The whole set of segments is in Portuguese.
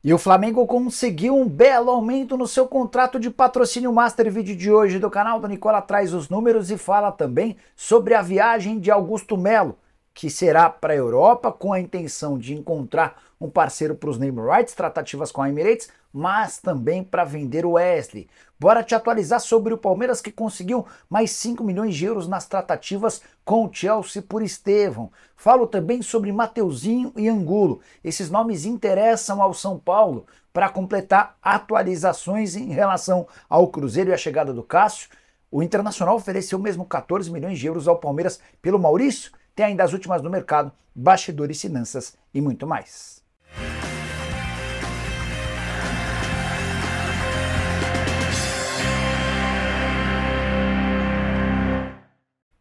E o Flamengo conseguiu um belo aumento no seu contrato de patrocínio master. Vídeo de hoje do canal do Nicola traz os números e fala também sobre a viagem de Augusto Melo, que será para a Europa com a intenção de encontrar um parceiro para os name rights, tratativas com a Emirates, mas também para vender o Wesley. Bora te atualizar sobre o Palmeiras, que conseguiu mais 5 milhões de euros nas tratativas com o Chelsea por Estevão. Falo também sobre Mateuzinho e Angulo. Esses nomes interessam ao São Paulo para completar atualizações em relação ao Cruzeiro e a chegada do Cássio. O Internacional ofereceu mesmo 14 milhões de euros ao Palmeiras pelo Maurício. Tem ainda as últimas no mercado, bastidores, finanças e muito mais.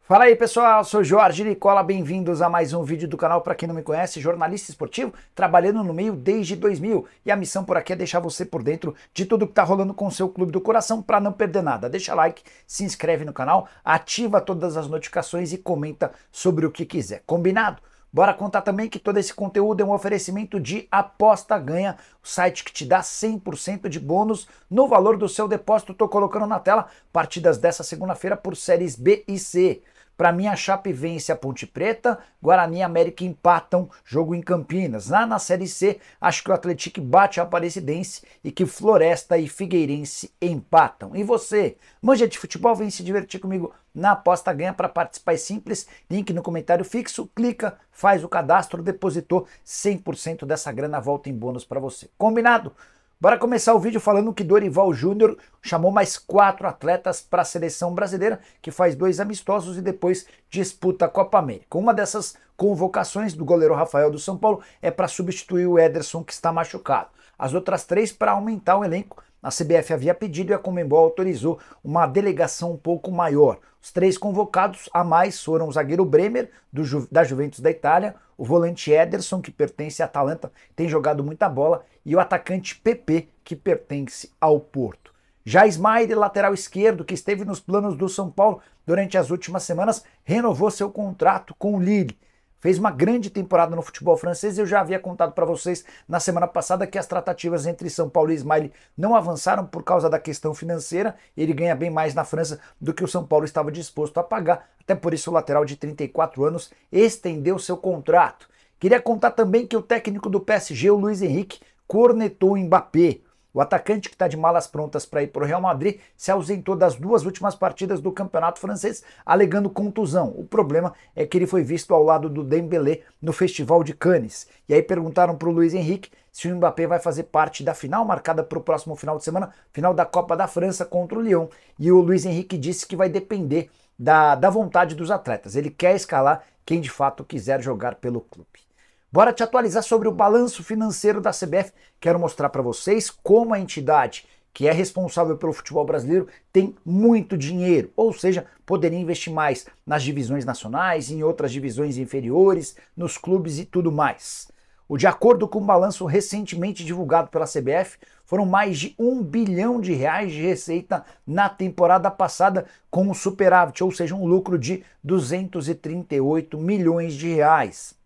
Fala aí pessoal, sou Jorge Nicola, bem-vindos a mais um vídeo do canal. Para quem não me conhece, jornalista esportivo, trabalhando no meio desde 2000, e a missão por aqui é deixar você por dentro de tudo que tá rolando com o seu clube do coração para não perder nada. Deixa like, se inscreve no canal, ativa todas as notificações e comenta sobre o que quiser, combinado? Bora contar também que todo esse conteúdo é um oferecimento de Aposta Ganha, o site que te dá 100% de bônus no valor do seu depósito. Tô colocando na tela partidas dessa segunda-feira por séries B e C. Para mim, a Chape vence a Ponte Preta, Guarani e América empatam, jogo em Campinas. Lá na Série C, acho que o Atlético bate a Aparecidense e que Floresta e Figueirense empatam. E você, manja de futebol, vem se divertir comigo na Aposta Ganha. Para participar é simples, link no comentário fixo, clica, faz o cadastro, depositou 100% dessa grana, volta em bônus para você. Combinado? Bora começar o vídeo falando que Dorival Júnior chamou mais 4 atletas para a seleção brasileira, que faz 2 amistosos e depois disputa a Copa América. Uma dessas convocações do goleiro Rafael do São Paulo é para substituir o Ederson, que está machucado. As outras 3 para aumentar o elenco. A CBF havia pedido e a Conmebol autorizou uma delegação um pouco maior. Os 3 convocados a mais foram o zagueiro Bremer, da Juventus da Itália, o volante Ederson, que pertence à Atalanta, tem jogado muita bola, e o atacante PP, que pertence ao Porto. Já Smair, lateral esquerdo, que esteve nos planos do São Paulo durante as últimas semanas, renovou seu contrato com o Lille. Fez uma grande temporada no futebol francês. Eu já havia contado para vocês na semana passada que as tratativas entre São Paulo e Smail não avançaram por causa da questão financeira. Ele ganha bem mais na França do que o São Paulo estava disposto a pagar. Até por isso o lateral de 34 anos estendeu seu contrato. Queria contar também que o técnico do PSG, o Luiz Henrique, cornetou o Mbappé. O atacante, que está de malas prontas para ir para o Real Madrid, se ausentou das 2 últimas partidas do campeonato francês, alegando contusão. O problema é que ele foi visto ao lado do Dembélé no Festival de Cannes. E aí perguntaram para o Luiz Henrique se o Mbappé vai fazer parte da final, marcada para o próximo final de semana, final da Copa da França contra o Lyon. E o Luiz Henrique disse que vai depender da vontade dos atletas. Ele quer escalar quem de fato quiser jogar pelo clube. Bora te atualizar sobre o balanço financeiro da CBF. Quero mostrar para vocês como a entidade que é responsável pelo futebol brasileiro tem muito dinheiro, ou seja, poderia investir mais nas divisões nacionais, em outras divisões inferiores, nos clubes e tudo mais. De acordo com o balanço recentemente divulgado pela CBF, foram mais de R$ 1 bilhão de receita na temporada passada, com um superávit, ou seja, um lucro de 238 milhões de reais.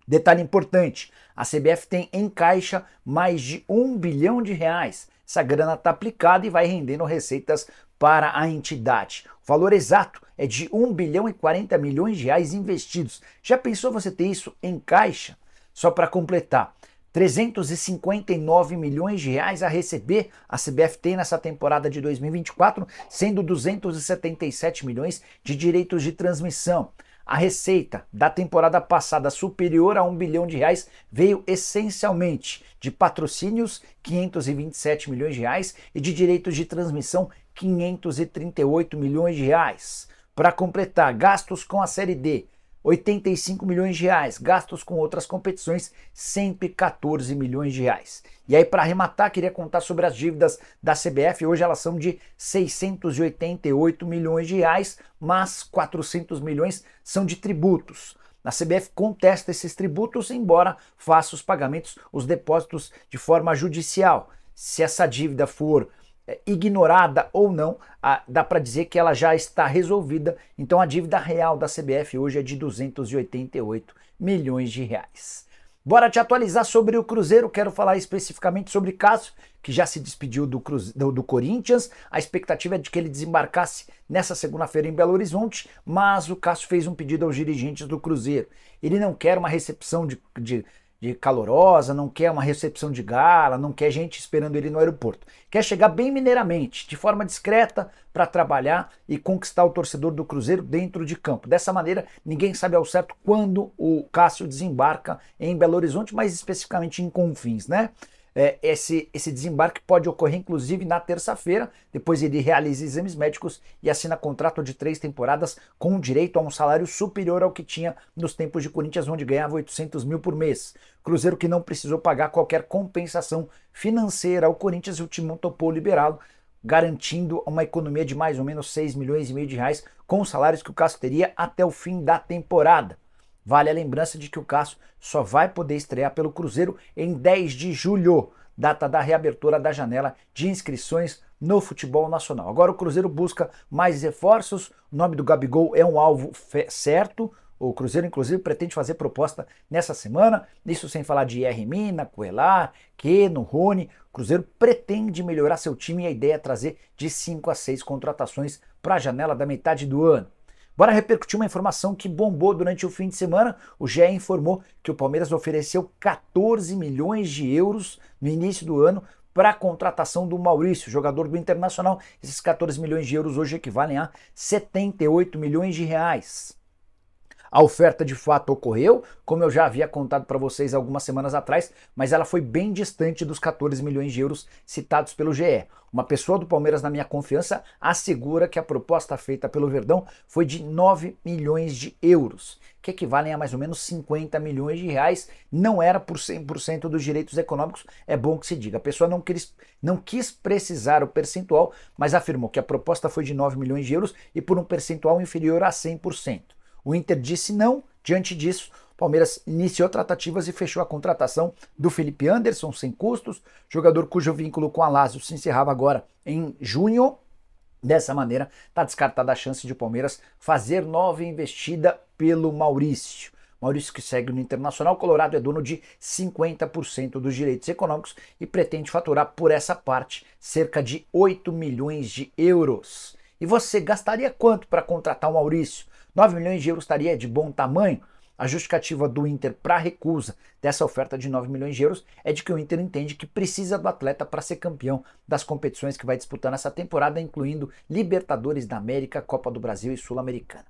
Detalhe importante, a CBF tem em caixa mais de R$ 1 bilhão de reais. Essa grana está aplicada e vai rendendo receitas para a entidade. O valor exato é de 1 bilhão e 40 milhões de reais investidos. Já pensou você ter isso em caixa? Só para completar, 359 milhões de reais a receber a CBF tem nessa temporada de 2024, sendo 277 milhões de direitos de transmissão. A receita da temporada passada, superior a 1 bilhão de reais, veio essencialmente de patrocínios, 527 milhões de reais, e de direitos de transmissão, 538 milhões de reais. Para completar, gastos com a Série D, 85 milhões de reais, gastos com outras competições, 114 milhões de reais. E aí, para arrematar, queria contar sobre as dívidas da CBF. Hoje elas são de 688 milhões de reais, mas 400 milhões são de tributos. A CBF contesta esses tributos, embora faça os pagamentos, os depósitos de forma judicial. Se essa dívida for ignorada ou não, dá para dizer que ela já está resolvida. Então a dívida real da CBF hoje é de 288 milhões de reais. Bora te atualizar sobre o Cruzeiro, quero falar especificamente sobre Cássio, que já se despediu do Corinthians. A expectativa é de que ele desembarcasse nessa segunda-feira em Belo Horizonte, mas o Cássio fez um pedido aos dirigentes do Cruzeiro. Ele não quer uma recepção de calorosa, não quer uma recepção de gala, não quer gente esperando ele no aeroporto. Quer chegar bem mineiramente, de forma discreta, para trabalhar e conquistar o torcedor do Cruzeiro dentro de campo. Dessa maneira, ninguém sabe ao certo quando o Cássio desembarca em Belo Horizonte, mais especificamente em Confins, né? Esse desembarque pode ocorrer inclusive na terça-feira, depois ele realiza exames médicos e assina contrato de 3 temporadas com direito a um salário superior ao que tinha nos tempos de Corinthians, onde ganhava 800 mil por mês. Cruzeiro que não precisou pagar qualquer compensação financeira ao Corinthians e o time topou liberá-lo, garantindo uma economia de mais ou menos 6 milhões e meio de reais com os salários que o Cássio teria até o fim da temporada. Vale a lembrança de que o Cássio só vai poder estrear pelo Cruzeiro em 10 de julho, data da reabertura da janela de inscrições no futebol nacional. Agora o Cruzeiro busca mais reforços, o nome do Gabigol é um alvo certo, o Cruzeiro inclusive pretende fazer proposta nessa semana, isso sem falar de R. Mina, Coelar, Keno, Rony. O Cruzeiro pretende melhorar seu time e a ideia é trazer de 5 a 6 contratações para a janela da metade do ano. Bora repercutir uma informação que bombou durante o fim de semana. O GE informou que o Palmeiras ofereceu 14 milhões de euros no início do ano para a contratação do Maurício, jogador do Internacional. Esses 14 milhões de euros hoje equivalem a 78 milhões de reais. A oferta de fato ocorreu, como eu já havia contado para vocês algumas semanas atrás, mas ela foi bem distante dos 14 milhões de euros citados pelo GE. Uma pessoa do Palmeiras, na minha confiança, assegura que a proposta feita pelo Verdão foi de 9 milhões de euros, que equivalem a mais ou menos 50 milhões de reais. Não era por 100% dos direitos econômicos, é bom que se diga. A pessoa não quis precisar o percentual, mas afirmou que a proposta foi de 9 milhões de euros e por um percentual inferior a 100%. O Inter disse não. Diante disso, o Palmeiras iniciou tratativas e fechou a contratação do Felipe Anderson sem custos, jogador cujo vínculo com a Lazio se encerrava agora em junho. Dessa maneira, está descartada a chance de o Palmeiras fazer nova investida pelo Maurício. Maurício, que segue no Internacional, Colorado é dono de 50% dos direitos econômicos e pretende faturar por essa parte cerca de 8 milhões de euros. E você gastaria quanto para contratar o Maurício? 9 milhões de euros estaria de bom tamanho? A justificativa do Inter para a recusa dessa oferta de 9 milhões de euros é de que o Inter entende que precisa do atleta para ser campeão das competições que vai disputar nessa temporada, incluindo Libertadores da América, Copa do Brasil e Sul-Americana.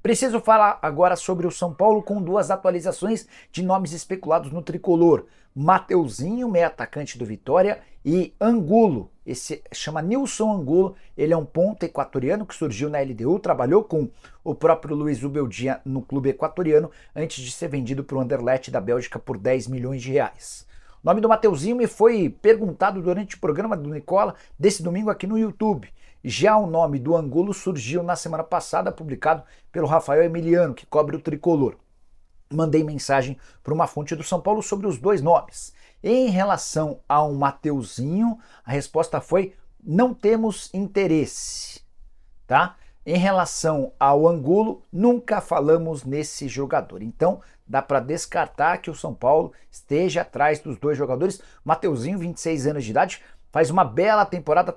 Preciso falar agora sobre o São Paulo com 2 atualizações de nomes especulados no tricolor. Mateuzinho, meio atacante do Vitória, e Angulo, esse chama Nilson Angulo, ele é um ponta equatoriano que surgiu na LDU, trabalhou com o próprio Luiz Ubeldia no clube equatoriano antes de ser vendido para o Anderlecht da Bélgica por 10 milhões de reais. O nome do Mateuzinho me foi perguntado durante o programa do Nicola desse domingo aqui no YouTube. Já o nome do Angulo surgiu na semana passada, publicado pelo Rafael Emiliano, que cobre o tricolor. Mandei mensagem para uma fonte do São Paulo sobre os 2 nomes. Em relação ao Mateuzinho, a resposta foi: não temos interesse, tá? Em relação ao Angulo, nunca falamos nesse jogador. Então, dá para descartar que o São Paulo esteja atrás dos 2 jogadores. Mateuzinho, 26 anos de idade, faz uma bela temporada,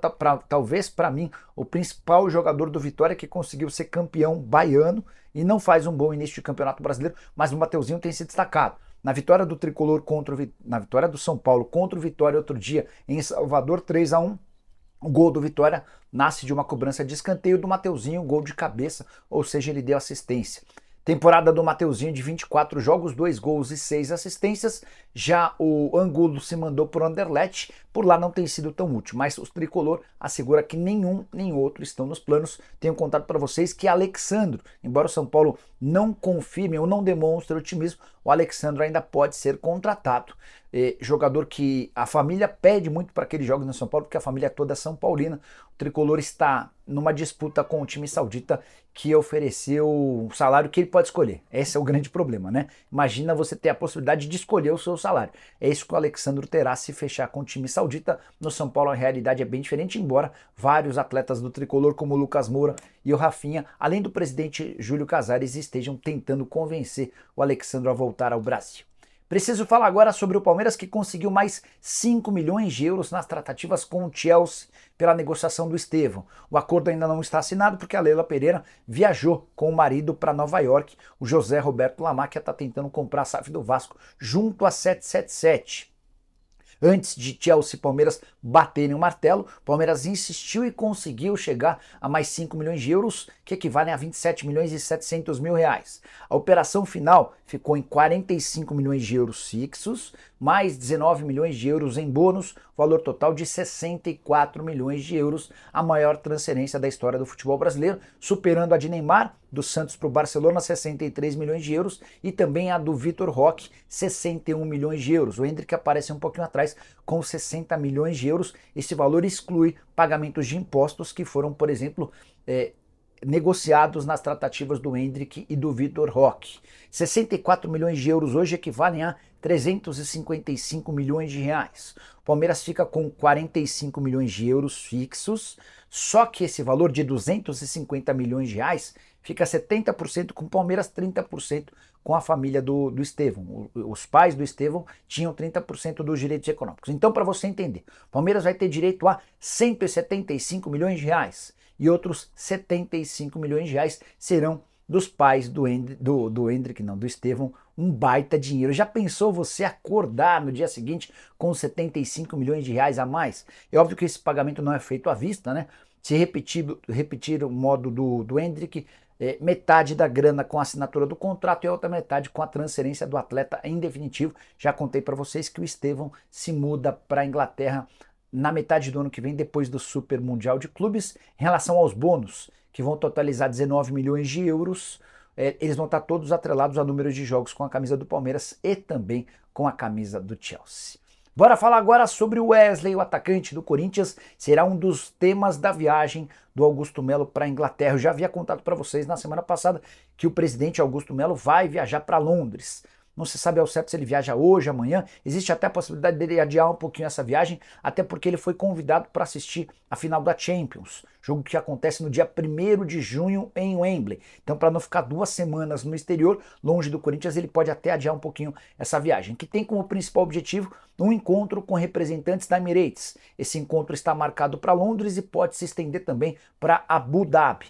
talvez para mim o principal jogador do Vitória, que conseguiu ser campeão baiano e não faz um bom início de campeonato brasileiro, mas o Mateuzinho tem se destacado. Na vitória do tricolor na vitória do São Paulo contra o Vitória outro dia em Salvador, 3-1, o gol do Vitória nasce de uma cobrança de escanteio do Mateuzinho, gol de cabeça, ou seja, ele deu assistência. Temporada do Mateuzinho de 24 jogos, 2 gols e 6 assistências. Já o Angulo se mandou por Anderlecht, por lá não tem sido tão útil, mas o tricolor assegura que nenhum nem outro estão nos planos. Tenho contado para vocês que Alexandro, embora o São Paulo não confirme ou não demonstre otimismo, o Alexandro ainda pode ser contratado. Jogador que a família pede muito para que ele jogue no São Paulo, porque a família toda é São Paulina. O tricolor está numa disputa com o time saudita que ofereceu um salário que ele pode escolher. Esse é o grande problema, né? Imagina você ter a possibilidade de escolher o seu salário. É isso que o Alexandro terá se fechar com o time saudita. No São Paulo a realidade é bem diferente, embora vários atletas do tricolor, como o Lucas Moura e o Rafinha, além do presidente Júlio Casares, estejam tentando convencer o Alexandro a voltar ao Brasil. Preciso falar agora sobre o Palmeiras, que conseguiu mais 5 milhões de euros nas tratativas com o Chelsea pela negociação do Estevão. O acordo ainda não está assinado porque a Leila Pereira viajou com o marido para Nova York. O José Roberto Lamacchia está tentando comprar a SAF do Vasco junto a 777. Antes de Chelsea e Palmeiras baterem o martelo, Palmeiras insistiu e conseguiu chegar a mais 5 milhões de euros, que equivalem a 27 milhões e 700 mil reais. A operação final ficou em 45 milhões de euros fixos, mais 19 milhões de euros em bônus, valor total de 64 milhões de euros, a maior transferência da história do futebol brasileiro, superando a de Neymar, do Santos para o Barcelona, 63 milhões de euros, e também a do Vitor Roque, 61 milhões de euros. O Endrick aparece um pouquinho atrás com 60 milhões de euros. Esse valor exclui pagamentos de impostos que foram, por exemplo, negociados nas tratativas do Endrick e do Vitor Roque. 64 milhões de euros hoje equivalem a 355 milhões de reais. O Palmeiras fica com 45 milhões de euros fixos, só que esse valor de 250 milhões de reais fica 70% com o Palmeiras, 30% com a família do Estevão. Os pais do Estevão tinham 30% dos direitos econômicos. Então, para você entender, o Palmeiras vai ter direito a 175 milhões de reais e outros 75 milhões de reais serão dos pais do Estevão, um baita dinheiro. Já pensou você acordar no dia seguinte com 75 milhões de reais a mais? É óbvio que esse pagamento não é feito à vista, né? Se repetir o modo do Endrick, metade da grana com a assinatura do contrato e a outra metade com a transferência do atleta em definitivo. Já contei para vocês que o Estevão se muda para a Inglaterra na metade do ano que vem, depois do Super Mundial de Clubes. Em relação aos bônus, que vão totalizar 19 milhões de euros, eles vão estar todos atrelados a número de jogos com a camisa do Palmeiras e também com a camisa do Chelsea. Bora falar agora sobre o Wesley, o atacante do Corinthians. Será um dos temas da viagem do Augusto Melo para a Inglaterra. Eu já havia contado para vocês na semana passada que o presidente Augusto Melo vai viajar para Londres. Não se sabe ao certo se ele viaja hoje, amanhã. Existe até a possibilidade dele adiar um pouquinho essa viagem, até porque ele foi convidado para assistir a final da Champions, jogo que acontece no dia 1º de junho em Wembley. Então, para não ficar 2 semanas no exterior, longe do Corinthians, ele pode até adiar um pouquinho essa viagem, que tem como principal objetivo um encontro com representantes da Emirates. Esse encontro está marcado para Londres e pode se estender também para Abu Dhabi.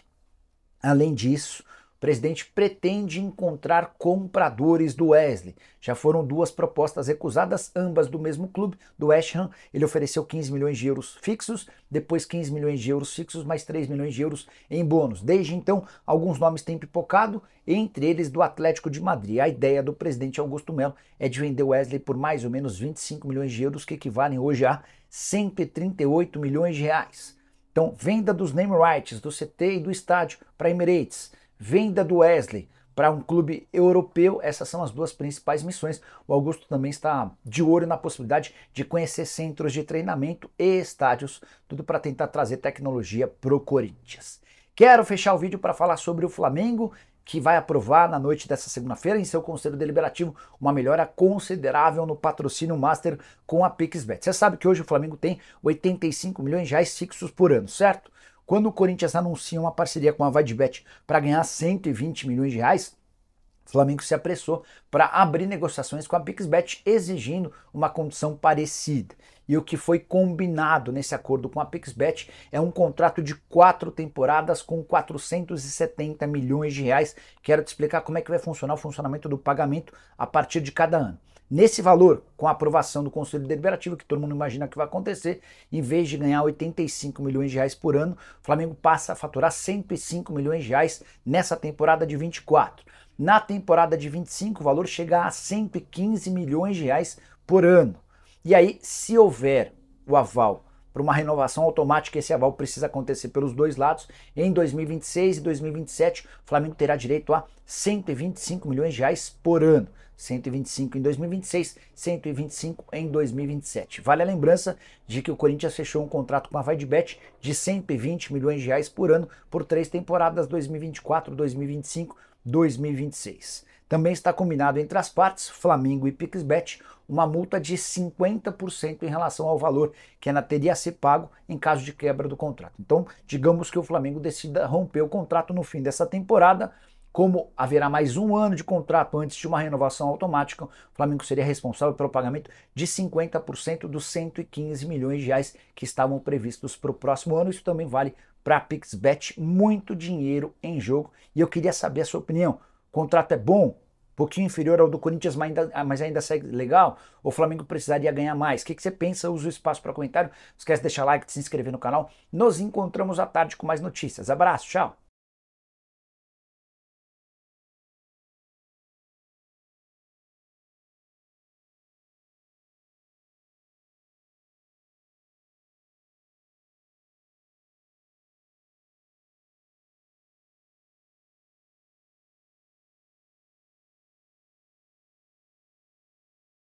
Além disso, o presidente pretende encontrar compradores do Wesley. Já foram 2 propostas recusadas, ambas do mesmo clube, do West Ham. Ele ofereceu 15 milhões de euros fixos, depois 15 milhões de euros fixos, mais 3 milhões de euros em bônus. Desde então, alguns nomes têm pipocado, entre eles do Atlético de Madrid. A ideia do presidente Augusto Melo é de vender o Wesley por mais ou menos 25 milhões de euros, que equivalem hoje a 138 milhões de reais. Então, venda dos name rights, do CT e do estádio para Emirates. Venda do Wesley para um clube europeu, essas são as 2 principais missões. O Augusto também está de olho na possibilidade de conhecer centros de treinamento e estádios, tudo para tentar trazer tecnologia para o Corinthians. Quero fechar o vídeo para falar sobre o Flamengo, que vai aprovar na noite dessa segunda-feira em seu Conselho Deliberativo uma melhora considerável no patrocínio Master com a PixBet. Você sabe que hoje o Flamengo tem 85 milhões de reais fixos por ano, certo? Quando o Corinthians anuncia uma parceria com a VideBet para ganhar 120 milhões de reais, o Flamengo se apressou para abrir negociações com a PixBet exigindo uma condição parecida. E o que foi combinado nesse acordo com a PixBet é um contrato de 4 temporadas com 470 milhões de reais. Quero te explicar como é que vai funcionar o funcionamento do pagamento a partir de cada ano. Nesse valor, com a aprovação do Conselho Deliberativo, que todo mundo imagina que vai acontecer, em vez de ganhar 85 milhões de reais por ano, o Flamengo passa a faturar 105 milhões de reais nessa temporada de 24. Na temporada de 25, o valor chega a 115 milhões de reais por ano. E aí, se houver o aval para uma renovação automática, esse aval precisa acontecer pelos 2 lados. Em 2026 e 2027, o Flamengo terá direito a 125 milhões de reais por ano. 125 em 2026, 125 em 2027. Vale a lembrança de que o Corinthians fechou um contrato com a VideBet de 120 milhões de reais por ano por 3 temporadas, 2024, 2025, 2026. Também está combinado entre as partes, Flamengo e PixBet, uma multa de 50% em relação ao valor que ainda teria a ser pago em caso de quebra do contrato. Então, digamos que o Flamengo decida romper o contrato no fim dessa temporada, Como haverá mais um ano de contrato antes de uma renovação automática, o Flamengo seria responsável pelo pagamento de 50% dos 115 milhões de reais que estavam previstos para o próximo ano. Isso também vale para a PixBet, muito dinheiro em jogo. E eu queria saber a sua opinião. O contrato é bom? Pouquinho inferior ao do Corinthians, mas ainda segue legal? O Flamengo precisaria ganhar mais? O que você pensa? Usa o espaço para comentário. Não esquece de deixar like, de se inscrever no canal. Nos encontramos à tarde com mais notícias. Abraço, tchau!